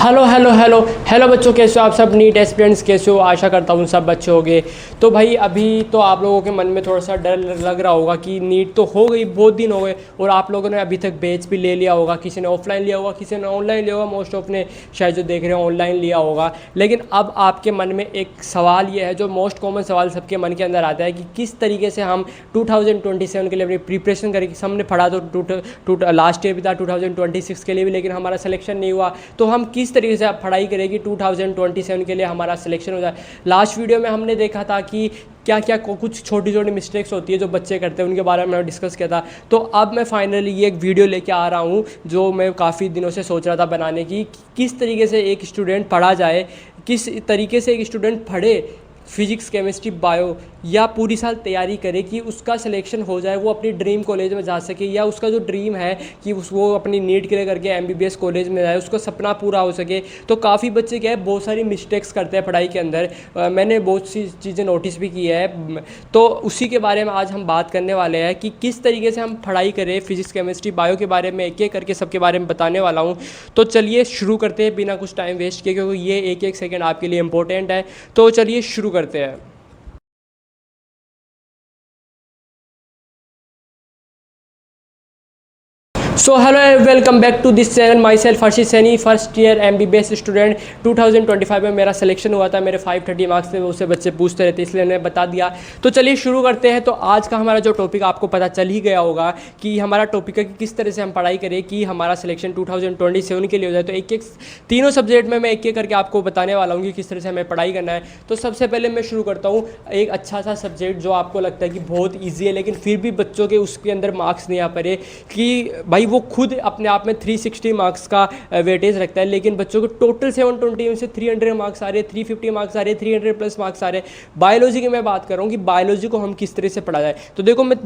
Hello hello hello hello बच्चों, कैसे हो आप सब? नीट एस्पिरेंट्स कैसे हो? आशा करता हूँ सब बच्चे होंगे। तो भाई अभी तो आप लोगों के मन में थोड़ा सा डर लग रहा होगा कि नीट तो हो गई, बहुत दिन हो गए और आप लोगों ने अभी तक बैच भी ले लिया होगा। किसी ने ऑफलाइन लिया होगा, किसी ने ऑनलाइन लिया होगा। मोस्ट ऑफ ने शायद जो देख रहे हैं ऑनलाइन लिया होगा। लेकिन अब आपके मन में एक सवाल ये है, जो मोस्ट कॉमन सवाल सबके मन के अंदर आता है कि किस तरीके से हम 2027 के लिए अपनी प्रिपरेशन करें। हमने पढ़ा तो लास्ट ईयर भी था 2026 के लिए भी, लेकिन हमारा सिलेक्शन नहीं हुआ। तो हम किस तरीके से आप पढ़ाई करेंगे 2027 के लिए हमारा सिलेक्शन हो जाए। लास्ट वीडियो में हमने देखा था कि क्या क्या कुछ छोटी छोटी मिस्टेक्स होती है जो बच्चे करते हैं, उनके बारे में डिस्कस किया था। तो अब मैं फाइनली ये एक वीडियो लेके आ रहा हूँ जो मैं काफ़ी दिनों से सोच रहा था बनाने की। किस तरीके से एक स्टूडेंट पढ़ा जाए, किस तरीके से एक स्टूडेंट पढ़े फिजिक्स केमिस्ट्री बायो, या पूरी साल तैयारी करे कि उसका सिलेक्शन हो जाए, वो अपनी ड्रीम कॉलेज में जा सके, या उसका जो ड्रीम है कि वो अपनी नीट क्लियर करके एमबीबीएस कॉलेज में जाए, उसका सपना पूरा हो सके। तो काफ़ी बच्चे क्या है, बहुत सारी मिस्टेक्स करते हैं पढ़ाई के अंदर। मैंने बहुत सी चीज़ें नोटिस भी की है। तो उसी के बारे में आज हम बात करने वाले हैं कि किस तरीके से हम पढ़ाई करें फिजिक्स केमिस्ट्री बायो के बारे में, एक एक करके सबके बारे में बताने वाला हूँ। तो चलिए शुरू करते हैं बिना कुछ टाइम वेस्ट किए, क्योंकि ये एक एक सेकेंड आपके लिए इंपॉर्टेंट है। तो चलिए शुरू करते हैं। So hello welcome back to this channel. Myself Harshit Saini, first year MBBS student. 2025 में मेरा सिलेक्शन हुआ था। मेरे 530 मार्क्स थे, उससे बच्चे पूछते रहते, इसलिए मैंने बता दिया। तो चलिए शुरू करते हैं। तो आज का हमारा जो टॉपिक आपको पता चल ही गया होगा कि हमारा टॉपिक है कि किस तरह से हम पढ़ाई करें कि हमारा सिलेक्शन 2027 के लिए हो जाए। तो एक एक तीनों सब्जेक्ट में मैं एक एक करके आपको बताने वाला हूँ कि किस तरह से हमें पढ़ाई करना है। तो सबसे पहले मैं शुरू करता हूँ एक अच्छा सा सब्जेक्ट जो आपको लगता है कि बहुत ईजी है, लेकिन फिर भी बच्चों के उसके अंदर मार्क्स नहीं आ पा रहे, कि भाई वो खुद अपने आप में 360 मार्क्स का वेटेज रखता है, लेकिन बच्चों को टोटल 720 में से 300 मार्क्स आ रहे हैं, 350 मार्क्स आ रहे हैं, 300 प्लस मार्क्स आ रहे हैं। बायोलॉजी की मैं बात कर रहा हूँ कि बायोलॉजी को हम किस तरह से पढ़ा जाए। तो देखो, मैं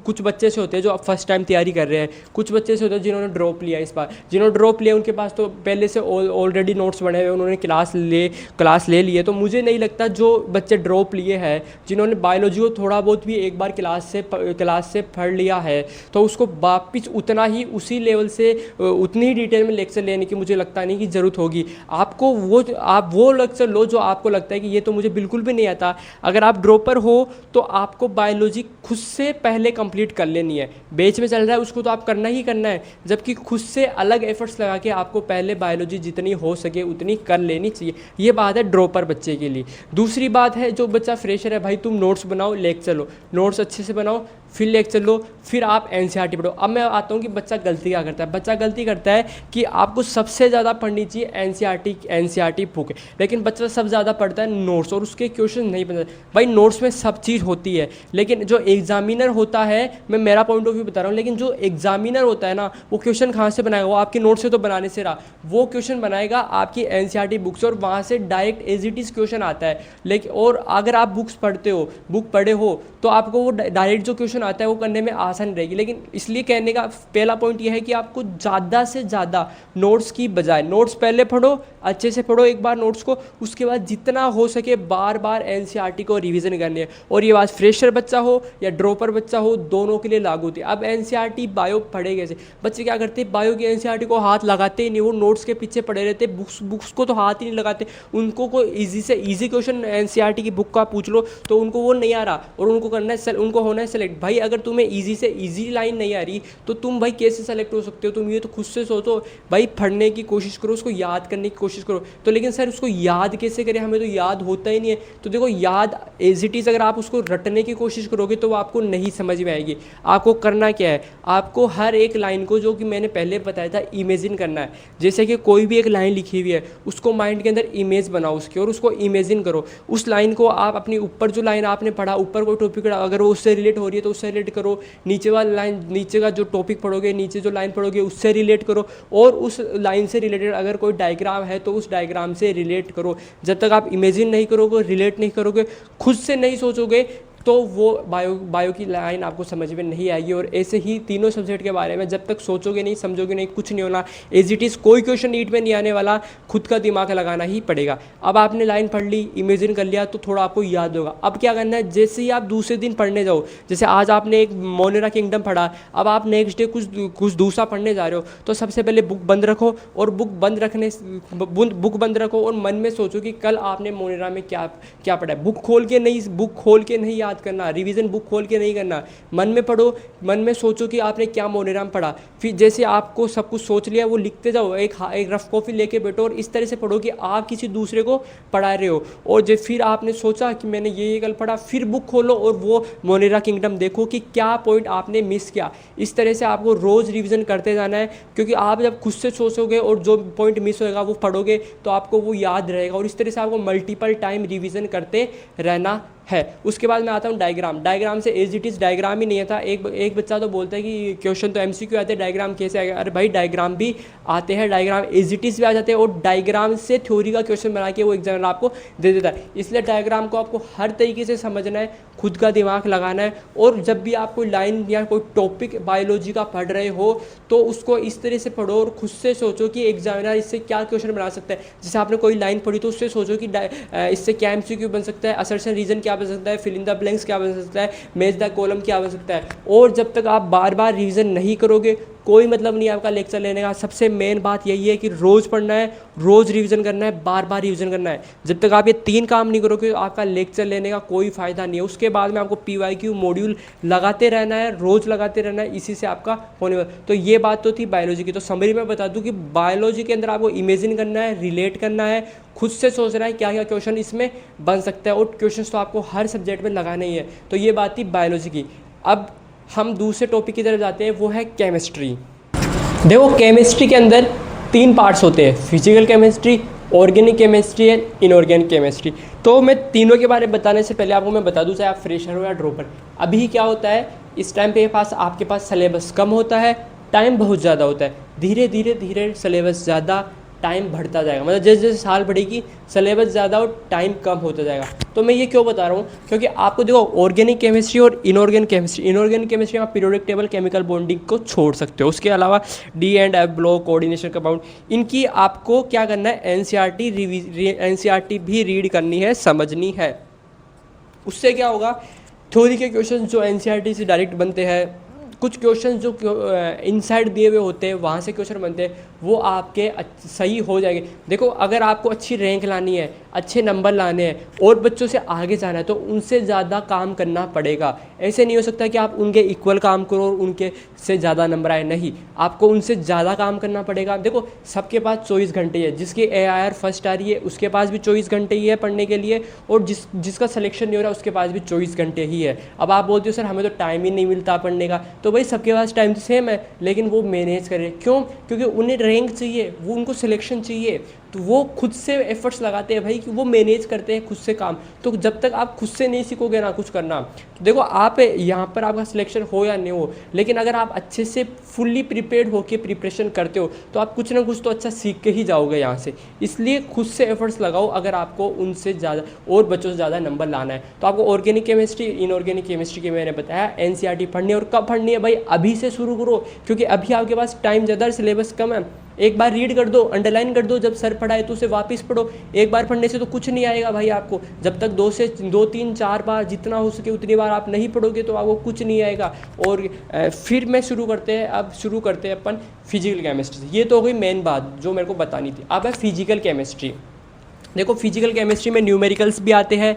कुछ बच्चे से होते हैं जो फर्स्ट टाइम तैयारी कर रहे हैं, कुछ बच्चे से होते हैं जिन्होंने ड्रॉप लिया। इस बार जिन्होंने ड्रॉप लिया उनके पास तो पहले से ऑलरेडी नोट्स बने हुए, उन्होंने क्लास ले लिए। तो मुझे नहीं लगता जो बच्चे ड्रॉप लिए हैं, जिन्होंने बायोलॉजी को थोड़ा बहुत भी एक बार क्लास से पढ़ लिया है, तो उसको वापिस उतना ही उसी लेवल से उतनी ही डिटेल में लेक्चर लेने की मुझे लगता नहीं कि ज़रूरत होगी। आपको आप वो लेक्चर लो जो आपको लगता है कि ये तो मुझे बिल्कुल भी नहीं आता। अगर आप ड्रॉपर हो तो आपको बायोलॉजी खुद से पहले कंप्लीट कर लेनी है। बैच में चल रहा है उसको तो आप करना ही करना है, जबकि खुद से अलग एफर्ट्स लगा के आपको पहले बायोलॉजी जितनी हो सके उतनी कर लेनी चाहिए। ये बात है ड्रॉपर बच्चे के लिए। दूसरी बात है, जो बच्चा फ्रेशर है, भाई तुम नोट्स बनाओ, लेक्चर लो, नोट्स अच्छे से बनाओ, फिर लेक्चर लो, फिर आप एनसीईआरटी पढ़ो। अब मैं आता हूँ कि बच्चा गलती क्या करता है। बच्चा गलती करता है कि आपको सबसे ज़्यादा पढ़नी चाहिए एनसीईआरटी बुक, लेकिन बच्चा सबसे ज़्यादा पढ़ता है नोट्स, और उसके क्वेश्चन नहीं पढ़ता। भाई नोट्स में सब चीज़ होती है, लेकिन जो एग्जामिनर होता है, मैं मेरा पॉइंट ऑफ व्यू बता रहा हूँ, लेकिन जो एग्जामिनर होता है ना, वो क्वेश्चन कहाँ से बनाएगा? वो आपके नोट से तो बनाने से रहा, वो क्वेश्चन बनाएगा आपकी एनसीईआरटी बुक से, और वहाँ से direct as it is question आता है। लेकिन और अगर आप बुक पढ़े हो तो आपको वो डायरेक्ट जो क्वेश्चन आता है वो करने में आसान रहेगी। लेकिन इसलिए कहने का पहला पॉइंट यह है कि आपको ज़्यादा से ज़्यादा नोट्स की बजाय नोट्स पहले पढ़ो, अच्छे से पढ़ो एक बार नोट्स को, उसके बाद जितना हो सके बार बार एनसीईआरटी को रिवीजन करनी है। और ये बात फ्रेशर बच्चा हो या ड्रॉपर बच्चा हो, दोनों के लिए लागू होती है। अब एनसीईआरटी बायो पढ़े कैसे? बच्चे क्या करते हैं, बायो की एनसीईआरटी को हाथ लगाते ही नहीं, वो नोट्स के पीछे पड़े रहते, बुक्स को तो हाथ ही नहीं लगाते। उनको कोई ईजी से ईजी क्वेश्चन एनसीईआरटी की बुक का पूछ लो तो उनको वो नहीं आ रहा, और उनको करना है उनको होना है सेलेक्ट। भाई अगर तुम्हें ईजी से ईजी लाइन नहीं आ रही तो तुम भाई कैसे सेलेक्ट हो सकते हो? तुम ये तो खुद से सोचो। भाई पढ़ने की कोशिश करो, उसको याद करने की कोशिश करो। तो लेकिन सर उसको याद कैसे करें, हमें तो याद होता ही नहीं है। तो देखो, याद एज इट इज़ अगर आप उसको रटने की कोशिश करोगे तो वो आपको नहीं समझ में आएगी। आपको करना क्या है, आपको हर एक लाइन को, जो कि मैंने पहले बताया था, इमेजिन करना है। जैसे कि कोई भी एक लाइन लिखी हुई है, उसको माइंड के अंदर इमेज बनाओ उसकी, और उसको इमेजिन करो। उस लाइन को आप अपनी ऊपर जो लाइन आपने पढ़ा, ऊपर कोई टॉपिक अगर वो उससे रिलेट हो रही है तो उससे रिलेट करो। नीचे वाला लाइन, नीचे का जो टॉपिक पढ़ोगे, नीचे जो लाइन पढ़ोगे उससे रिलेट करो, और उस लाइन से रिलेटेड अगर कोई डायग्राम है तो उस डायग्राम से रिलेट करो। जब तक आप इमेजिन नहीं करोगे, रिलेट नहीं करोगे, खुद से नहीं सोचोगे, तो वो बायो की लाइन आपको समझ में नहीं आएगी। और ऐसे ही तीनों सब्जेक्ट के बारे में जब तक सोचोगे नहीं, समझोगे नहीं, कुछ नहीं होना। एज इट इज़ कोई क्वेश्चन नीट में नहीं आने वाला, खुद का दिमाग लगाना ही पड़ेगा। अब आपने लाइन पढ़ ली, इमेजिन कर लिया, तो थोड़ा आपको याद होगा। अब क्या करना है, जैसे ही आप दूसरे दिन पढ़ने जाओ, जैसे आज आपने एक मोनेरा किंगडम पढ़ा, अब आप नेक्स्ट डे कुछ दूसरा पढ़ने जा रहे हो, तो सबसे पहले बुक बंद रखो, और बुक बंद रखो और मन में सोचो कि कल आपने मोनेरा में क्या क्या पढ़ा है। बुक खोल के नहीं याद करना, रिवीजन बुक खोल के नहीं करना, मन में पढ़ो, मन में सोचो कि आपने क्या मोनेरा में पढ़ा। फिर जैसे आपको सब कुछ सोच लिया, वो लिखते जाओ, एक रफ कॉपी लेके बैठो और इस तरह से पढ़ो कि आप किसी दूसरे को पढ़ा रहे हो। और जब फिर आपने सोचा कि मैंने ये कल पढ़ा, फिर बुक खोलो और वो मोनेरा किंगडम देखो कि क्या पॉइंट आपने मिस किया। इस तरह से आपको रोज़ रिवीजन करते जाना है, क्योंकि आप जब खुद से सोचोगे और जो पॉइंट मिस होएगा वो पढ़ोगे तो आपको वो याद रहेगा। और इस तरह से आपको मल्टीपल टाइम रिवीजन करते रहना है। उसके बाद मैं आता हूँ डायग्राम से। एज इट इज़ डायग्राम ही नहीं आता। एक बच्चा तो बोलता है कि क्वेश्चन तो एमसीक्यू आते हैं, डायग्राम कैसे आएगा। अरे भाई, डायग्राम भी आते हैं, डायग्राम एज इट इज़ भी आ जाते हैं, और डायग्राम से थ्योरी का क्वेश्चन बना के वो एग्जामिनर आपको दे देता है। इसलिए डायग्राम को आपको हर तरीके से समझना है, खुद का दिमाग लगाना है। और जब भी आप कोई लाइन या कोई टॉपिक बायोलॉजी का पढ़ रहे हो तो उसको इस तरह से पढ़ो और खुद से सोचो कि एग्जामिनर इससे क्या क्वेश्चन बना सकता है। जैसे आपने कोई लाइन पढ़ी तो उससे सोचो कि इससे क्या एमसीक्यू बन सकता है, असर्शन रीजन क्या बन सकता है, फिल इन द ब्लैंक्स क्या बन सकता है, मैच द कॉलम क्या बन सकता है। और जब तक आप बार बार रिवीजन नहीं करोगे, कोई मतलब नहीं आपका लेक्चर लेने का। सबसे मेन बात यही है कि रोज़ पढ़ना है, रोज़ रिवीजन करना है, बार बार रिवीजन करना है। जब तक आप ये 3 काम नहीं करोगे तो आपका लेक्चर लेने का कोई फ़ायदा नहीं है। उसके बाद में आपको PYQ मॉड्यूल लगाते रहना है, रोज़ लगाते रहना है, इसी से आपका होने वाला। तो ये बात तो थी बायोलॉजी की। तो समरी में बता दूं कि बायोलॉजी के अंदर आपको इमेजिन करना है, रिलेट करना है, खुद से सोचना है क्या क्या क्वेश्चन इसमें बन सकता है, और क्वेश्चन तो आपको हर सब्जेक्ट में लगाना ही है। तो ये बात थी बायोलॉजी की। अब हम दूसरे टॉपिक की तरफ जाते हैं, वो है केमिस्ट्री। देखो, केमिस्ट्री के अंदर 3 पार्ट्स होते हैं, physical chemistry, organic chemistry and inorganic chemistry. तो मैं तीनों के बारे में बताने से पहले आपको मैं बता दूं, चाहे आप फ्रेशर हो या ड्रॉपर, अभी क्या होता है, इस टाइम पे आपके पास सिलेबस कम होता है, टाइम बहुत ज़्यादा होता है। धीरे धीरे सिलेबस ज़्यादा, टाइम बढ़ता जाएगा। मतलब जैसे जैसे साल बढ़ेगी सिलेबस ज़्यादा और टाइम कम होता जाएगा। तो मैं ये क्यों बता रहा हूँ, क्योंकि आपको देखो, ऑर्गेनिक केमिस्ट्री और इनऑर्गेनिक केमिस्ट्री में आप पीरियोडिक टेबल, केमिकल बॉन्डिंग को छोड़ सकते हो। उसके अलावा D&F ब्लॉक, कोऑर्डिनेशन कंपाउंड, इनकी आपको क्या करना है, NCERT भी रीड करनी है, समझनी है। उससे क्या होगा, थ्योरी के क्वेश्चन जो NCERT से डायरेक्ट बनते हैं, कुछ क्वेश्चन जो इनसाइड दिए हुए होते हैं वहाँ से क्वेश्चन बनते हैं, वो आपके सही हो जाएंगे। देखो, अगर आपको अच्छी रैंक लानी है, अच्छे नंबर लाने हैं और बच्चों से आगे जाना है, तो उनसे ज़्यादा काम करना पड़ेगा। ऐसे नहीं हो सकता कि आप उनके इक्वल काम करो और उनके से ज़्यादा नंबर आए, नहीं, आपको उनसे ज़्यादा काम करना पड़ेगा। देखो, सबके पास 24 घंटे है, जिसकी AIR फर्स्ट आ रही है उसके पास भी 24 घंटे ही है पढ़ने के लिए, और जिसका सिलेक्शन नहीं हो रहा उसके पास भी 24 घंटे ही है। अब आप बोलते हो सर हमें तो टाइम ही नहीं मिलता पढ़ने का, तो भाई सबके पास टाइम तो सेम है, लेकिन वो मैनेज करें। क्यों? क्योंकि उन्हें रैंक चाहिए, वो उनको सिलेक्शन चाहिए, तो वो खुद से एफर्ट्स लगाते हैं भाई, कि वो मैनेज करते हैं खुद से काम। तो जब तक आप खुद से नहीं सीखोगे ना कुछ करना, तो देखो, आप यहाँ पर आपका सिलेक्शन हो या नहीं हो, लेकिन अगर आप अच्छे से फुल्ली प्रिपेयर्ड होकर प्रिपरेशन करते हो तो आप कुछ ना कुछ तो अच्छा सीख के ही जाओगे यहाँ से। इसलिए खुद से एफर्ट्स लगाओ अगर आपको उनसे ज़्यादा और बच्चों से ज़्यादा नंबर लाना है। तो आपको ऑर्गेनिक केमिस्ट्री, इनऑर्गेनिक केमिस्ट्री के मैंने बताया, NCERT पढ़नी है। और कब पढ़नी है भाई? अभी से शुरू करो, क्योंकि अभी आपके पास टाइम ज़्यादा, सिलेबस कम है। एक बार रीड कर दो, अंडरलाइन कर दो, जब सर पढ़ाए तो उसे वापस पढ़ो। एक बार पढ़ने से तो कुछ नहीं आएगा भाई आपको, जब तक 2 3 4 बार, जितना हो सके उतनी बार आप नहीं पढ़ोगे तो आपको कुछ नहीं आएगा। और फिर मैं शुरू करते हैं, अब शुरू करते हैं अपन फिजिकल केमिस्ट्री से। ये तो हो गई मेन बात जो मेरे को बतानी थी। अब है फिजिकल केमिस्ट्री। देखो, फिजिकल केमिस्ट्री में न्यूमेरिकल्स भी आते हैं,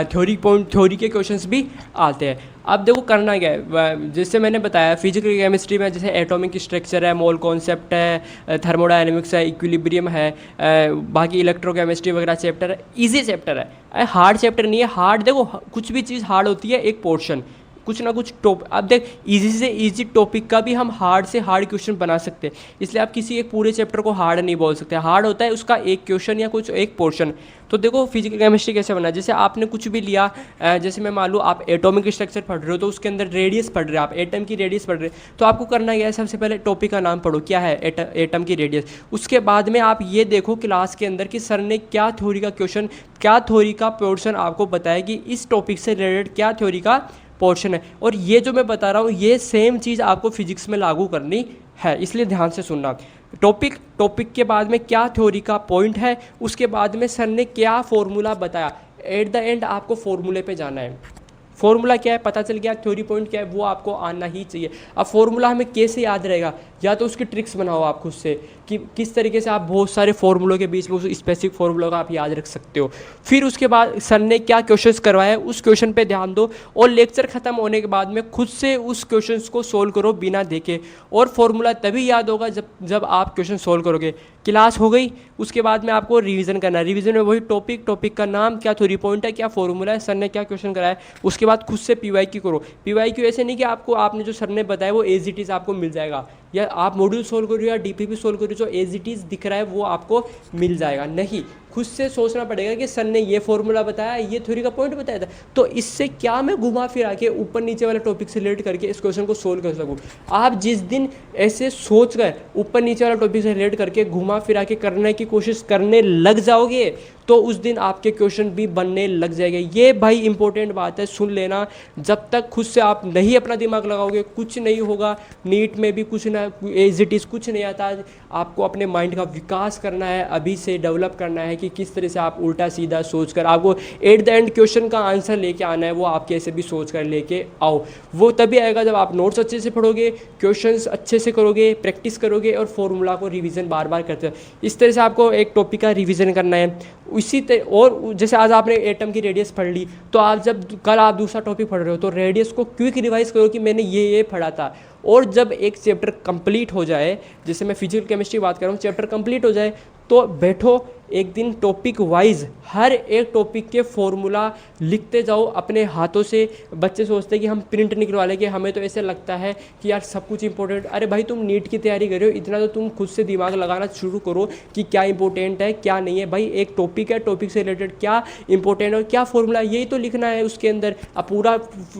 थ्योरी के क्वेश्चंस भी आते हैं। अब देखो करना क्या है, जैसे मैंने बताया फिजिकल केमिस्ट्री में जैसे एटॉमिक स्ट्रक्चर है, मोल कॉन्सेप्ट है, थर्मोडायनेमिक्स है, इक्विलिब्रियम है, बाकी इलेक्ट्रोकेमिस्ट्री वगैरह चैप्टर है। ईजी चैप्टर है, हार्ड चैप्टर नहीं है। हार्ड देखो, कुछ भी चीज़ हार्ड होती है एक पोर्शन, कुछ ना कुछ अब देख इजी से इजी टॉपिक का भी हम हार्ड से हार्ड क्वेश्चन बना सकते हैं, इसलिए आप किसी एक पूरे चैप्टर को हार्ड नहीं बोल सकते। हार्ड होता है उसका एक क्वेश्चन या कुछ एक पोर्शन। तो देखो फिजिकल केमिस्ट्री कैसे बना, जैसे आपने कुछ भी लिया, जैसे मैं मान लो आप एटॉमिक स्ट्रक्चर पढ़ रहे हो तो उसके अंदर रेडियस पढ़ रहे हो, आप एटम की रेडियस पढ़ रहे हो, तो आपको करना क्या है, सबसे पहले टॉपिक का नाम पढ़ो, क्या है एटम की रेडियस। उसके बाद में आप ये देखो क्लास के अंदर कि सर ने क्या थ्योरी का क्वेश्चन, क्या थ्योरी का पोर्शन आपको बताया कि इस टॉपिक से रिलेटेड क्या थ्योरी का पोर्शन है। और ये जो मैं बता रहा हूँ ये सेम चीज़ आपको फिजिक्स में लागू करनी है, इसलिए ध्यान से सुनना। टॉपिक के बाद में क्या थ्योरी का पॉइंट है, उसके बाद में सर ने क्या फॉर्मूला बताया, एट द एंड आपको फॉर्मूले पे जाना है। फॉर्मूला क्या है पता चल गया, थ्योरी पॉइंट क्या है वो आपको आना ही चाहिए। अब फॉर्मूला हमें कैसे याद रहेगा, या तो उसकी ट्रिक्स बनाओ आप खुद से कि किस तरीके से आप बहुत सारे फॉर्मूलों के बीच में उस स्पेसिफिक फॉर्मूला का आप याद रख सकते हो। फिर उसके बाद सर ने क्या क्वेश्चंस करवाया उस क्वेश्चन पे ध्यान दो, और लेक्चर खत्म होने के बाद में खुद से उस क्वेश्चंस को सोल्व करो बिना देखे। और फॉर्मूला तभी याद होगा जब आप क्वेश्चन सोल्व करोगे। क्लास हो गई, उसके बाद में आपको रिवीजन करना है। रिवीजन में वही टॉपिक का नाम, क्या थ्योरी पॉइंट है, क्या फॉर्मूला है, सर ने क्या क्वेश्चन कराया। उसके बाद खुद से पीवाईक्यू करो। पीवाईक्यू ऐसे नहीं कि आपने जो सर ने बताया वो एज इट इज़ आपको मिल जाएगा, या आप मॉड्यूल सोल्व करो या डीपीपी सोल्व करो, जो एज इट इज़ दिख रहा है वो आपको मिल जाएगा। नहीं, खुद से सोचना पड़ेगा कि सर ने ये फॉर्मूला बताया, ये थ्योरी का पॉइंट बताया था, तो इससे क्या मैं घुमा फिरा के ऊपर नीचे वाले टॉपिक से रिलेट करके इस क्वेश्चन को सोल्व कर सकूँ। आप जिस दिन ऐसे सोच कर ऊपर नीचे वाला टॉपिक से रिलेट करके घुमा फिरा के करने की कोशिश करने लग जाओगे तो उस दिन आपके क्वेश्चन भी बनने लग जाएंगे। ये भाई इंपॉर्टेंट बात है, सुन लेना। जब तक खुद से आप नहीं अपना दिमाग लगाओगे कुछ नहीं होगा। नीट में भी कुछ ना एज इट इज़ कुछ नहीं आता। आपको अपने माइंड का विकास करना है, अभी से डेवलप करना है कि किस तरह से आप उल्टा सीधा सोच कर आपको एट द एंड क्वेश्चन का आंसर लेके आना है, वो आप कैसे भी सोच कर लेके आओ। वो तभी आएगा जब आप नोट्स अच्छे से पढ़ोगे, क्वेश्चंस अच्छे से करोगे, प्रैक्टिस करोगे और फॉर्मूला को रिवीजन बार बार करते हो। इस तरह से आपको एक टॉपिक का रिवीजन करना है। और जैसे आज आपने एटम की रेडियस पढ़ ली, तो आप जब कल आप दूसरा टॉपिक पढ़ रहे हो तो रेडियस को क्विक रिवाइज करो कि मैंने ये पढ़ा था। और जब एक चैप्टर कंप्लीट हो जाए, जैसे मैं फिजिकल केमिस्ट्री बात कर रहा हूँ, चैप्टर कंप्लीट हो जाए तो बैठो एक दिन टॉपिक वाइज हर एक टॉपिक के फॉर्मूला लिखते जाओ अपने हाथों से। बच्चे सोचते हैं कि हम प्रिंट निकलवा लेंगे, हमें तो ऐसे लगता है कि यार सब कुछ इंपॉर्टेंट। अरे भाई तुम नीट की तैयारी कर रहे हो, इतना तो तुम खुद से दिमाग लगाना शुरू करो कि क्या इंपॉर्टेंट है क्या नहीं है। भाई एक टॉपिक है, टॉपिक से रिलेटेड क्या इंपॉर्टेंट और क्या फॉर्मूला, यही तो लिखना है उसके अंदर। अब पूरा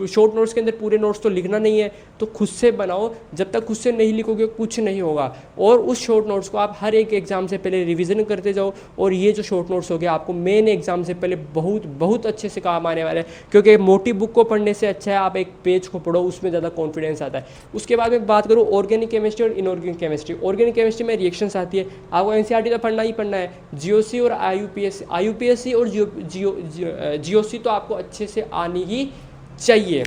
शॉर्ट नोट्स के अंदर पूरे नोट्स तो लिखना नहीं है, तो खुद से बनाओ। जब तक खुद से नहीं लिखोगे कुछ नहीं होगा। और उस शॉर्ट नोट्स को आप हर एक एग्जाम से पहले रिविजन करते जाओ। और ये जो शॉर्ट नोट्स हो गया आपको मेन एग्जाम से पहले बहुत बहुत अच्छे से काम आने वाले हैं, क्योंकि मोटी बुक को पढ़ने से अच्छा है आप एक पेज को पढ़ो, उसमें ज़्यादा कॉन्फिडेंस आता है। उसके बाद में बात करूँ ऑर्गेनिक केमिस्ट्री और इनऑर्गेनिक केमिस्ट्री। ऑर्गेनिक केमिस्ट्री में रिएक्शंस आती है, आपको एनसीईआरटी तो पढ़ना ही पढ़ना है। जीओसी और आईयूपीएससी और जीओसी तो आपको अच्छे से आनी ही चाहिए।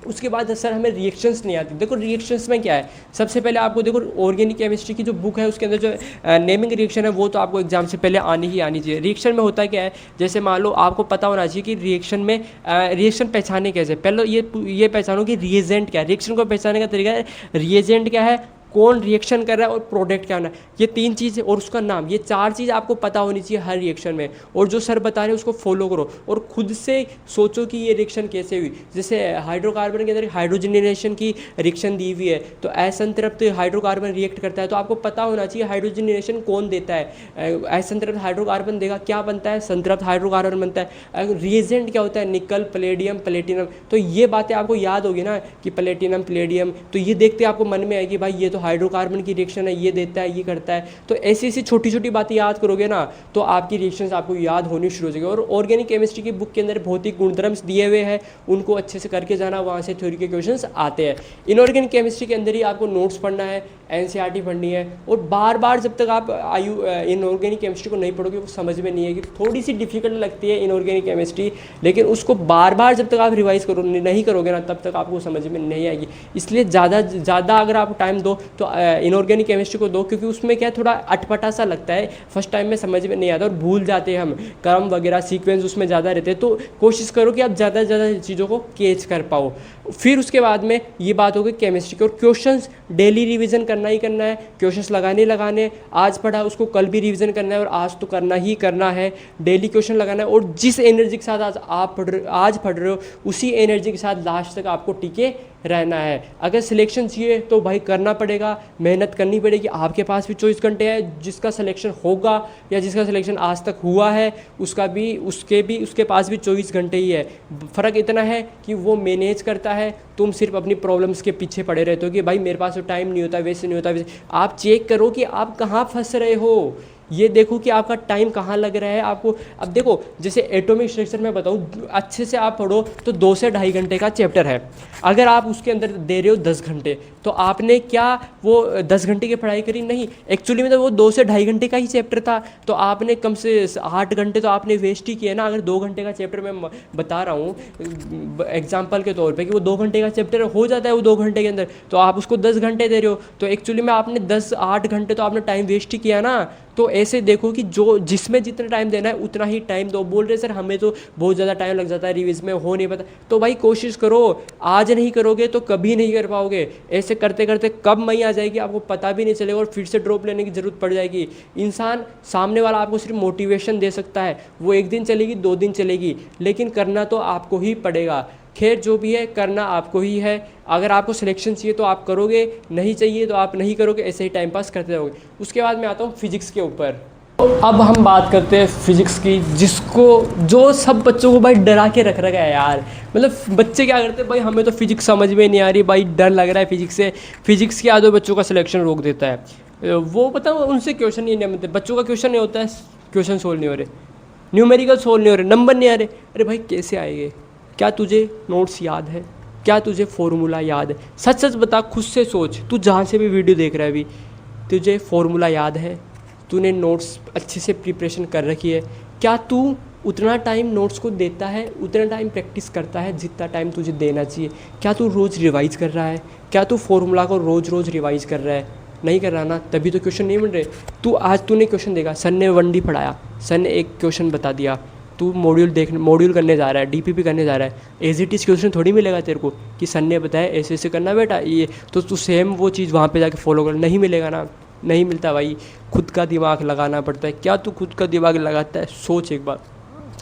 उसके बाद सर हमें रिएक्शंस नहीं आती। देखो रिएक्शंस में क्या है, सबसे पहले आपको देखो ऑर्गेनिक केमिस्ट्री की जो बुक है उसके अंदर जो नेमिंग रिएक्शन है वो तो आपको एग्जाम से पहले आनी ही आनी चाहिए। रिएक्शन में होता क्या है, जैसे मान लो आपको पता होना चाहिए कि रिएक्शन में रिएक्शन पहचाने कैसे। पहले ये पहचानो कि रिएजेंट क्या है। रिएक्शन को पहचानने का तरीका है, रिएजेंट क्या है, कौन रिएक्शन कर रहा है और प्रोडक्ट क्या होना है, ये तीन चीज़ और उसका नाम, ये चार चीज़ आपको पता होनी चाहिए हर रिएक्शन में। और जो सर बता रहे हैं उसको फॉलो करो और खुद से सोचो कि ये रिएक्शन कैसे हुई। जैसे हाइड्रोकार्बन के अंदर हाइड्रोजनेशन की रिएक्शन दी हुई है, तो असंतृप्त हाइड्रोकार्बन रिएक्ट करता है, तो आपको पता होना चाहिए हाइड्रोजनेशन कौन देता है। असंतृप्त हाइड्रोकार्बन देगा क्या बनता है, संतृप्त हाइड्रोकार्बन बनता है। रिएजेंट क्या होता है, निकल, प्लेडियम, प्लेटिनम। तो ये बातें आपको याद होगी ना कि प्लेटिनम, प्लेडियम, तो ये देखते आपको मन में आएगी भाई ये तो हाइड्रोकार्बन की रिएक्शन है, ये देता है, ये करता है। तो ऐसी ऐसी छोटी छोटी बातें याद करोगे ना तो आपकी रिएक्शंस आपको याद होनी शुरू हो जाएगी। और ऑर्गेनिक केमिस्ट्री की बुक के अंदर भौतिक गुणधर्म दिए हुए हैं, उनको अच्छे से करके जाना, वहाँ से थ्योरी के क्वेश्चंस आते हैं। इनऑर्गेनिक केमिस्ट्री के अंदर ही आपको नोट्स पढ़ना है, एनसीईआरटी पढ़नी है। और बार बार जब तक आप इनऑर्गेनिक केमिस्ट्री को नहीं पढ़ोगे वो समझ में नहीं आएगी। थोड़ी सी डिफिकल्ट लगती है इनऑर्गेनिक केमिस्ट्री, लेकिन उसको बार बार जब तक आप रिवाइज नहीं करोगे ना तब तक आपको समझ में नहीं आएगी। इसलिए ज़्यादा अगर आप टाइम दो तो इनऑर्गेनिक केमिस्ट्री को दो, क्योंकि उसमें क्या थोड़ा अटपटा सा लगता है, फर्स्ट टाइम में समझ में नहीं आता और भूल जाते हैं हम, क्रम वगैरह सीक्वेंस उसमें ज़्यादा रहते हैं। तो कोशिश करो कि आप ज़्यादा से ज़्यादा चीज़ों को कैच कर पाओ। फिर उसके बाद में ये बात होगी केमिस्ट्री की। और क्वेश्चंस डेली रिवीजन करना करना ही करना है, क्वेश्चंस लगाने लगाने, आज पढ़ा उसको कल भी रिवीजन करना है और आज तो करना ही करना है, डेली क्वेश्चन लगाना है। और जिस एनर्जी के साथ आज पढ़ रहे हो उसी एनर्जी के साथ लास्ट तक आपको टिके रहना है। अगर सिलेक्शन चाहिए तो भाई करना पड़ेगा, मेहनत करनी पड़ेगी। आपके पास भी 24 घंटे है, जिसका सिलेक्शन होगा या जिसका सिलेक्शन आज तक हुआ है उसके पास भी 24 घंटे ही है। फ़र्क इतना है कि वो मैनेज करता है, तुम सिर्फ अपनी प्रॉब्लम्स के पीछे पड़े रहते हो कि भाई मेरे पास तो टाइम नहीं होता, वैसे नहीं होता वैसे। आप चेक करो कि आप कहाँ फंस रहे हो, ये देखो कि आपका टाइम कहाँ लग रहा है आपको। अब देखो जैसे एटॉमिक स्ट्रक्चर में बताऊँ, अच्छे से आप पढ़ो तो 2 से ढाई घंटे का चैप्टर है। अगर आप उसके अंदर दे रहे हो 10 घंटे, तो आपने क्या वो 10 घंटे की पढ़ाई करी? नहीं, एक्चुअली में तो वो 2 से ढाई घंटे का ही चैप्टर था, तो आपने कम से 8 घंटे तो आपने वेस्ट ही किए ना। अगर 2 घंटे का चैप्टर मैं बता रहा हूँ एग्जाम्पल के तौर पर कि वो 2 घंटे का चैप्टर हो जाता है वो 2 घंटे के अंदर, तो आप उसको 10 घंटे दे रहे हो, तो एक्चुअली में आपने 8 घंटे तो आपने टाइम वेस्ट ही किया ना। तो ऐसे देखो कि जिसमें जितना टाइम देना है उतना ही टाइम दो। बोल रहे सर हमें तो बहुत ज़्यादा टाइम लग जाता है, रिवीज में हो नहीं पाता, तो भाई कोशिश करो। आज नहीं करोगे तो कभी नहीं कर पाओगे। ऐसे करते करते कब मई आ जाएगी आपको पता भी नहीं चलेगा और फिर से ड्रॉप लेने की ज़रूरत पड़ जाएगी। इंसान सामने वाला आपको सिर्फ मोटिवेशन दे सकता है, वो 1 दिन चलेगी 2 दिन चलेगी, लेकिन करना तो आपको ही पड़ेगा। खैर जो भी है करना आपको ही है। अगर आपको सिलेक्शन चाहिए तो आप करोगे, नहीं चाहिए तो आप नहीं करोगे, ऐसे ही टाइम पास करते रहोगे। उसके बाद मैं आता हूँ फिजिक्स के ऊपर। तो अब हम बात करते हैं फिजिक्स की, जो सब बच्चों को भाई डरा के रख रखा है यार। मतलब बच्चे क्या करते हैं भाई, हमें तो फिजिक्स समझ में नहीं आ रही भाई, डर लग रहा है फिजिक्स से। फिजिक्स की आदत बच्चों का सिलेक्शन रोक देता है। वो पता उनसे क्वेश्चन ही नहीं मिलते। बच्चों का क्वेश्चन नहीं होता है, क्वेश्चन सोल्व नहीं हो रहे, न्यूमेरिकल सोल्व नहीं हो रहे, नंबर नहीं आ रहे। अरे भाई कैसे आएंगे? क्या तुझे नोट्स याद है? क्या तुझे फॉर्मूला याद है? सच सच बता, खुद से सोच, तू जहाँ से भी वीडियो देख रहा है अभी, तुझे फॉर्मूला याद है? तूने नोट्स अच्छे से प्रिपरेशन कर रखी है? क्या तू उतना टाइम नोट्स को देता है, उतना टाइम प्रैक्टिस करता है जितना टाइम तुझे देना चाहिए? क्या तू रोज़ रिवाइज़ कर रहा है? क्या तू फॉर्मूला को रोज़ रोज़ रिवाइज़ कर रहा है? नहीं कर रहा ना, तभी तो क्वेश्चन नहीं मिल रहे। तूने क्वेश्चन देखा, सर ने 1D पढ़ाया, सर ने एक क्वेश्चन बता दिया, तू मॉड्यूल करने जा रहा है, डीपीपी करने जा रहा है, एज इट इज़ क्वेश्चन थोड़ी मिलेगा तेरे को कि सर ने बताया ऐसे ऐसे करना बेटा ये, तो तू सेम वो चीज़ वहाँ पे जाके फॉलो कर, नहीं मिलेगा ना, नहीं मिलता भाई। खुद का दिमाग लगाना पड़ता है। क्या तू खुद का दिमाग लगाता है? सोच एक बार।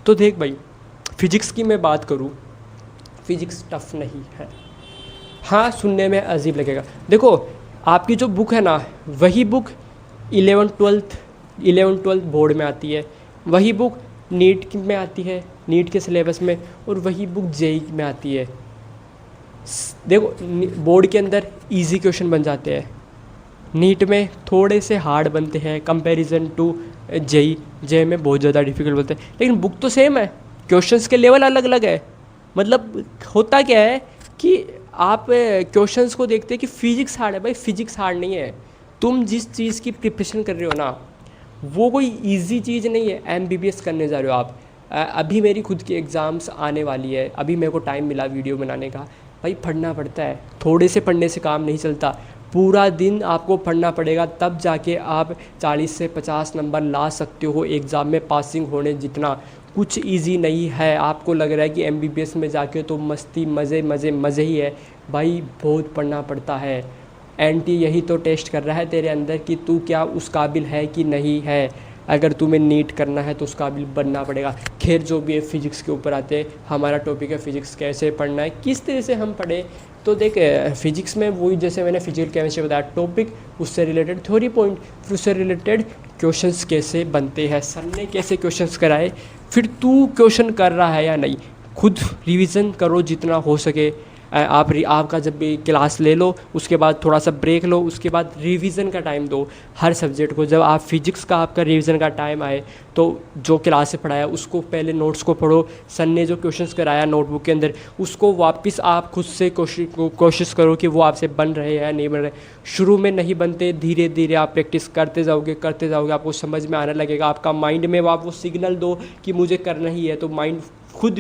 तो देख भाई, फिजिक्स की मैं बात करूँ, फिजिक्स टफ नहीं है। हाँ सुनने में अजीब लगेगा। देखो आपकी जो बुक है ना, वही बुक 11th-12th बोर्ड में आती है, वही बुक नीट में आती है, नीट के सिलेबस में, और वही बुक जेई में आती है। देखो बोर्ड के अंदर इजी क्वेश्चन बन जाते हैं, नीट में थोड़े से हार्ड बनते हैं कंपैरिजन टू जेई में बहुत ज़्यादा डिफिकल्ट बनते हैं, लेकिन बुक तो सेम है, क्वेश्चंस के लेवल अलग अलग है। मतलब होता क्या है कि आप क्वेश्चंस को देखते हैं कि फिजिक्स हार्ड है, भाई फिजिक्स हार्ड नहीं है। तुम जिस चीज़ की प्रिपरेशन कर रहे हो ना, वो कोई इजी चीज़ नहीं है। एमबीबीएस करने जा रहे हो आप, अभी मेरी खुद की एग्ज़ाम्स आने वाली है, अभी मेरे को टाइम मिला वीडियो बनाने का, भाई पढ़ना पड़ता है। थोड़े से पढ़ने से काम नहीं चलता, पूरा दिन आपको पढ़ना पड़ेगा, तब जाके आप 40 से 50 नंबर ला सकते हो एग्ज़ाम में पासिंग होने जितना। कुछ इजी नहीं है। आपको लग रहा है कि एमबीबीएस में जाके तो मस्ती मज़े मज़े मज़े ही है, भाई बहुत पढ़ना पड़ता है। एंटी यही तो टेस्ट कर रहा है तेरे अंदर कि तू क्या उस काबिल है कि नहीं है। अगर तुम्हें नीट करना है तो उस काबिल बनना पड़ेगा। खैर जो भी है फिजिक्स के ऊपर आते हैं, हमारा टॉपिक है फिजिक्स कैसे पढ़ना है, किस तरह से हम पढ़े। तो देख फिजिक्स में वही जैसे मैंने फिजिकल केमिस्ट्री बताया टॉपिक, उससे रिलेटेड थ्योरी पॉइंट, फिर उससे रिलेटेड क्वेश्चंस कैसे बनते हैं, सर ने कैसे क्वेश्चंस कराए, फिर तू क्वेश्चन कर रहा है या नहीं, खुद रिवीजन करो जितना हो सके। आपका जब भी क्लास ले लो उसके बाद थोड़ा सा ब्रेक लो, उसके बाद रिवीजन का टाइम दो हर सब्जेक्ट को। जब आप फिजिक्स का आपका रिवीजन का टाइम आए तो जो क्लास से पढ़ाया उसको पहले नोट्स को पढ़ो, सर ने जो क्वेश्चंस कराया नोटबुक के अंदर उसको वापस आप खुद से कोशिश करो कि वो आपसे बन रहे हैं या नहीं बन रहे। शुरू में नहीं बनते, धीरे धीरे आप प्रैक्टिस करते जाओगे आपको समझ में आने लगेगा। आपका माइंड में आप वो सिग्नल दो कि मुझे करना ही है, तो माइंड खुद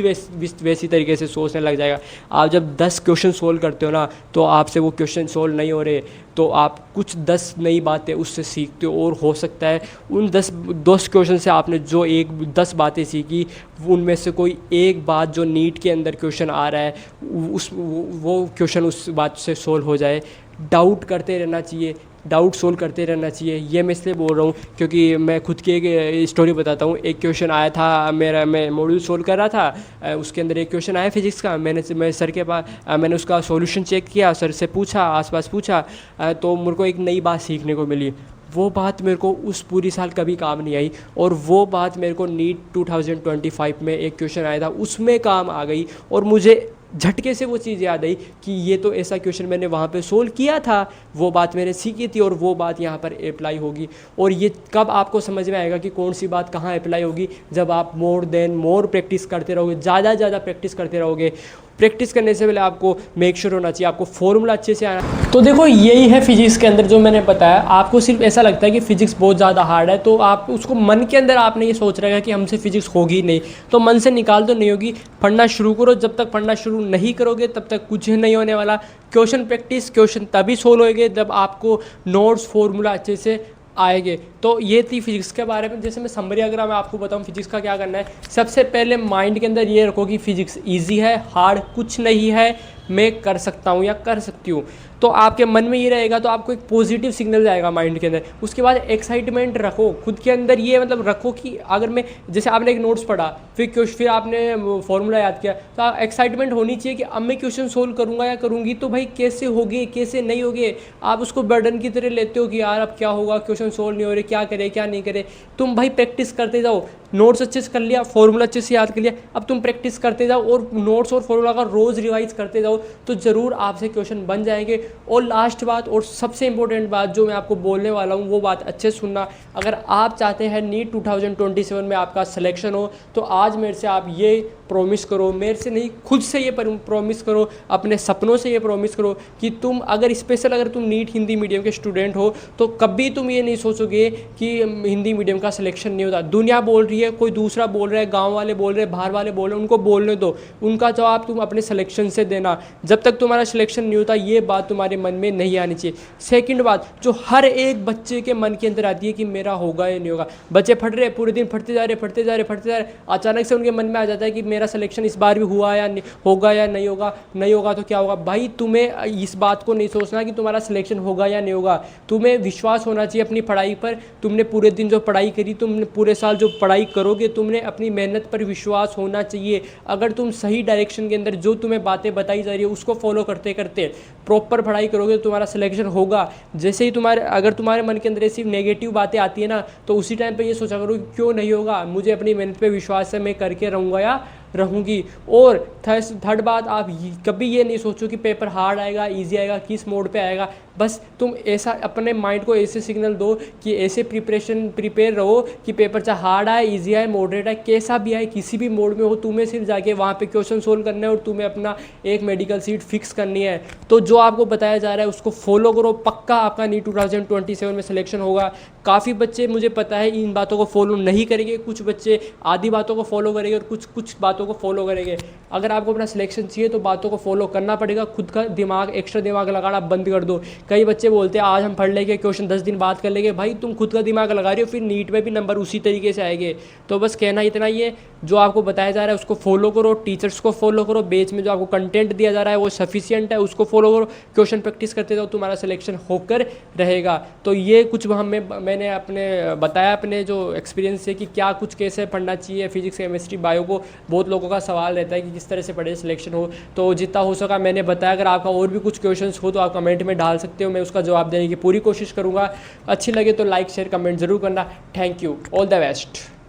वैसी तरीके से सोचने लग जाएगा। आप जब 10 क्वेश्चन सोल्व करते हो ना, तो आपसे वो क्वेश्चन सोल्व नहीं हो रहे, तो आप कुछ 10 नई बातें उससे सीखते हो। और हो सकता है उन 10 क्वेश्चन से आपने जो 10 बातें सीखी, उनमें से कोई एक बात जो नीट के अंदर क्वेश्चन आ रहा है वो क्वेश्चन उस बात से सोल्व हो जाए। डाउट करते रहना चाहिए, डाउट सोल्व करते रहना चाहिए। ये मैं इसलिए बोल रहा हूँ क्योंकि मैं खुद की एक स्टोरी बताता हूँ। एक क्वेश्चन आया था, मैं मॉड्यूल सोल्व कर रहा था, उसके अंदर एक क्वेश्चन आया फिजिक्स का। मैं सर के पास मैंने उसका सॉल्यूशन चेक किया, सर से पूछा, आसपास पूछा, तो मेरे को एक नई बात सीखने को मिली। वो बात मेरे को उस पूरी साल कभी काम नहीं आई, और वो बात मेरे को नीट 2025 में एक क्वेश्चन आया था उसमें काम आ गई, और मुझे झटके से वो चीज़ याद आई कि ये तो ऐसा क्वेश्चन मैंने वहाँ पे सोल्व किया था, वो बात मैंने सीखी थी और वो बात यहाँ पर अप्लाई होगी। और ये कब आपको समझ में आएगा कि कौन सी बात कहाँ अप्लाई होगी? जब आप मोर प्रैक्टिस करते रहोगे, ज़्यादा प्रैक्टिस करते रहोगे। प्रैक्टिस करने से पहले आपको मेक श्योर होना चाहिए आपको फॉर्मूला अच्छे से आना। तो देखो यही है फिजिक्स के अंदर जो मैंने बताया। आपको सिर्फ ऐसा लगता है कि फिजिक्स बहुत ज़्यादा हार्ड है, तो आप उसको मन के अंदर आपने ये सोच रखा है कि हमसे फिजिक्स होगी नहीं, तो मन से निकाल दो, नहीं होगी। पढ़ना शुरू करो, जब तक पढ़ना शुरू नहीं करोगे तब तक कुछ नहीं होने वाला। क्वेश्चन प्रैक्टिस, क्वेश्चन तभी सोल्व होएंगे जब आपको नोट्स फॉर्मूला अच्छे से आएंगे। तो ये थी फिजिक्स के बारे में। जैसे मैं समरी अगर मैं आपको बताऊं फिजिक्स का क्या करना है, सबसे पहले माइंड के अंदर ये रखो कि फिजिक्स इजी है, हार्ड कुछ नहीं है, मैं कर सकता हूँ या कर सकती हूँ। तो आपके मन में ये रहेगा, तो आपको एक पॉजिटिव सिग्नल जाएगा माइंड के अंदर। उसके बाद एक्साइटमेंट रखो खुद के अंदर, ये मतलब रखो कि अगर मैं, जैसे आपने एक नोट्स पढ़ा, फिर आपने फॉर्मूला याद किया, तो एक्साइटमेंट होनी चाहिए कि अब मैं क्वेश्चन सोल्व करूँगा या करूँगी, तो भाई कैसे होगे कैसे नहीं होगे। आप उसको बर्डन की तरह लेते हो कि यार अब क्या होगा, क्वेश्चन सोल्व नहीं हो रहे, क्या करे क्या नहीं करे। तुम भाई प्रैक्टिस करते जाओ, नोट्स अच्छे से कर लिया, फॉर्मूला अच्छे से याद कर लिया, अब तुम प्रैक्टिस करते जाओ और नोट्स और फॉर्मूला का रोज़ रिवाइज करते जाओ, तो ज़रूर आपसे क्वेश्चन बन जाएंगे। और लास्ट बात और सबसे इंपॉर्टेंट बात जो मैं आपको बोलने वाला हूँ, वो बात अच्छे से सुनना। अगर आप चाहते हैं नीट 2027 में आपका सिलेक्शन हो, तो आज मेरे से आप ये प्रॉमिस करो, मेरे से नहीं खुद से ये प्रॉमिस करो, अपने सपनों से ये प्रॉमिस करो कि तुम अगर स्पेशल अगर तुम नीट हिंदी मीडियम के स्टूडेंट हो, तो कभी तुम ये नहीं सोचोगे कि हिंदी मीडियम का सिलेक्शन नहीं होता। दुनिया बोल रही है, कोई दूसरा बोल रहा है, गाँव वाले बोल रहे हैं, बाहर वाले बोल रहे हैं, उनको बोलने दो, उनका जवाब तुम अपने सिलेक्शन से देना। जब तक तुम्हारा सिलेक्शन नहीं होता, ये बात तुम्हारे मन में नहीं आनी चाहिए। सेकंड बात जो हर एक बच्चे के मन के अंदर आती है कि मेरा होगा या नहीं होगा। बच्चे पढ़ रहे, पूरे दिन पढ़ते जा रहे, अचानक से उनके मन में आ जाता है कि मेरा सिलेक्शन इस बार भी हुआ या नहीं होगा, या नहीं होगा, नहीं होगा तो क्या होगा। भाई तुम्हें इस बात को नहीं सोचना कि तुम्हारा सिलेक्शन होगा या नहीं होगा, तुम्हें विश्वास होना चाहिए अपनी पढ़ाई पर। तुमने पूरे दिन जो पढ़ाई करी, तुमने पूरे साल जो पढ़ाई करोगे, तुमने अपनी मेहनत पर विश्वास होना चाहिए। अगर तुम सही डायरेक्शन के अंदर जो तुम्हें बातें बताई जा रही है उसको फॉलो करते करते प्रॉपर पढ़ाई करोगे तो तुम्हारा सिलेक्शन होगा। जैसे ही अगर तुम्हारे मन के अंदर ऐसी नेगेटिव बातें आती है ना, तो उसी टाइम पे ये सोचा करो क्यों नहीं होगा, मुझे अपनी मेहनत पे विश्वास है, मैं करके रहूँगा या रहूँगी। और थर्ड बात, आप कभी ये नहीं सोचो कि पेपर हार्ड आएगा इजी आएगा, किस मोड पे आएगा। बस तुम ऐसा अपने माइंड को ऐसे सिग्नल दो कि ऐसे प्रिपेयर रहो कि पेपर चाहे हार्ड आए, इजी आए, मॉडरेट आए, कैसा भी आए, किसी भी मोड में हो, तुम्हें सिर्फ जाके वहाँ पे क्वेश्चन सोल्व करना है और तुम्हें अपना एक मेडिकल सीट फिक्स करनी है। तो जो आपको बताया जा रहा है उसको फॉलो करो, पक्का आपका नीट 2027 में सिलेक्शन होगा। काफ़ी बच्चे मुझे पता है इन बातों को फॉलो नहीं करेंगे, कुछ बच्चे आधी बातों को फॉलो करेंगे और कुछ बातों को फॉलो करेंगे। अगर आपको अपना सिलेक्शन चाहिए तो बातों को फॉलो करना पड़ेगा, खुद का दिमाग एक्स्ट्रा दिमाग लगाना बंद कर दो। कई बच्चे बोलते हैं आज हम पढ़ लेंगे, क्वेश्चन 10 दिन बाद कर लेंगे। भाई तुम खुद का दिमाग लगा रहे हो, फिर नीट में भी नंबर उसी तरीके से आएंगे। तो बस कहना इतना ही है, जो आपको बताया जा रहा है उसको फॉलो करो, टीचर्स को फॉलो करो, बेच में जो आपको कंटेंट दिया जा रहा है वो सफिशिएंट है, उसको फॉलो करो, क्वेश्चन प्रैक्टिस करते जाओ, तुम्हारा सिलेक्शन होकर रहेगा। तो ये कुछ मैंने अपने बताया अपने जो एक्सपीरियंस से कि क्या कुछ कैसे पढ़ना चाहिए फिजिक्स केमिस्ट्री बायो को। बहुत लोगों का सवाल रहता है कि किस तरह से पढ़े सिलेक्शन हो, तो जितना हो सका मैंने बताया। अगर आपका और भी कुछ क्वेश्चंस हो तो आप कमेंट में डाल सकते हो, मैं उसका जवाब देने की पूरी कोशिश करूँगा। अच्छी लगे तो लाइक शेयर कमेंट ज़रूर करना। Thank you, all the best.